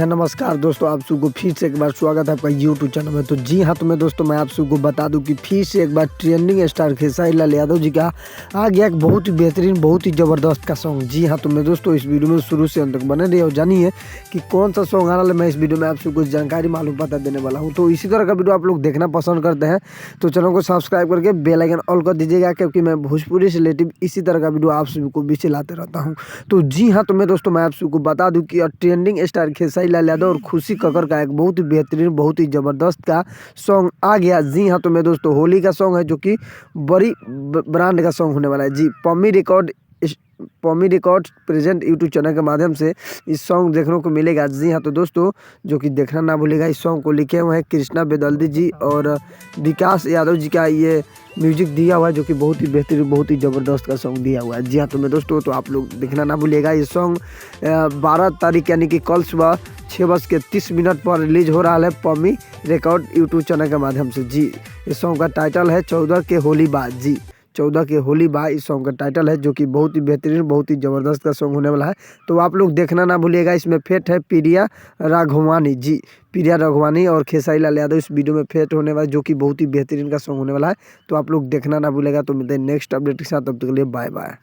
हाँ, नमस्कार दोस्तों, आप सबको फिर से एक बार स्वागत है आपका यूट्यूब चैनल में। तो जी हाँ, तो मैं आप सबको बता दूं कि फिर से एक बार ट्रेंडिंग स्टार खेसारी लाल यादव जी का आ गया एक बहुत ही बेहतरीन, बहुत ही ज़बरदस्त का सॉन्ग। जी हाँ, तो दोस्तों इस वीडियो में शुरू से अंत तक बने रहिए और जानिए कि कौन सा सॉन्ग आ रहा है। मैं इस वीडियो में आप सबको जानकारी मालूम पता देने वाला हूँ। तो इसी तरह का वीडियो आप लोग देखना पसंद करते हैं तो चैनल को सब्सक्राइब करके बेल आइकन ऑल कर दीजिएगा, क्योंकि मैं भोजपुरी से रिलेटिव इसी तरह का वीडियो आप सभी को भी चलाते रहता हूँ। तो जी हाँ, तो दोस्तों मैं आप सबको बता दूं कि ट्रेंडिंग स्टार खेसारी लाल यादव और खुशी कक्कर का एक बहुत ही बेहतरीन, बहुत ही ज़बरदस्त का सॉन्ग आ गया। जी हाँ, तो दोस्तों होली का सॉन्ग है, जो कि बड़ी ब्रांड का सॉन्ग होने वाला है। जी, Pammi record present YouTube channel के माध्यम से इस सॉन्ग देखने को मिलेगा। जी हाँ, तो दोस्तों जो कि देखना ना भूलेगा। इस सॉन्ग को लिखे हुए हैं कृष्णा बेदर्दी जी और विकास यादव जी का ये म्यूजिक दिया हुआ है, जो कि बहुत ही बेहतरीन, बहुत ही ज़बरदस्त का सॉन्ग दिया हुआ है। जी हाँ, तो दोस्तों तो आप लोग देखना ना भूलिएगा। ये सॉन्ग 12 तारीख यानी कि कल सुबह 6:30 पर रिलीज हो रहा है पम्मी रिकॉर्ड यूट्यूब चैनल के माध्यम से। जी, इस सॉन्ग का टाइटल है 14 के होली बा। जी, 14 के होली बा इस सॉन्ग का टाइटल है, जो कि बहुत ही बेहतरीन, बहुत ही ज़बरदस्त का सॉन्ग होने वाला है। तो आप लोग देखना ना भूलिएगा। इसमें फेट है प्रिया राघवानी। जी, प्रिया राघवानी और खेसारी लाल यादव इस वीडियो में फेट होने वाला है, जो कि बहुत ही बेहतरीन का सॉन्ग होने वाला है। तो आप लोग देखना ना भूलेगा। तो मिलते हैं नेक्स्ट अपडेट के साथ, तब तक के लिए बाय बाय।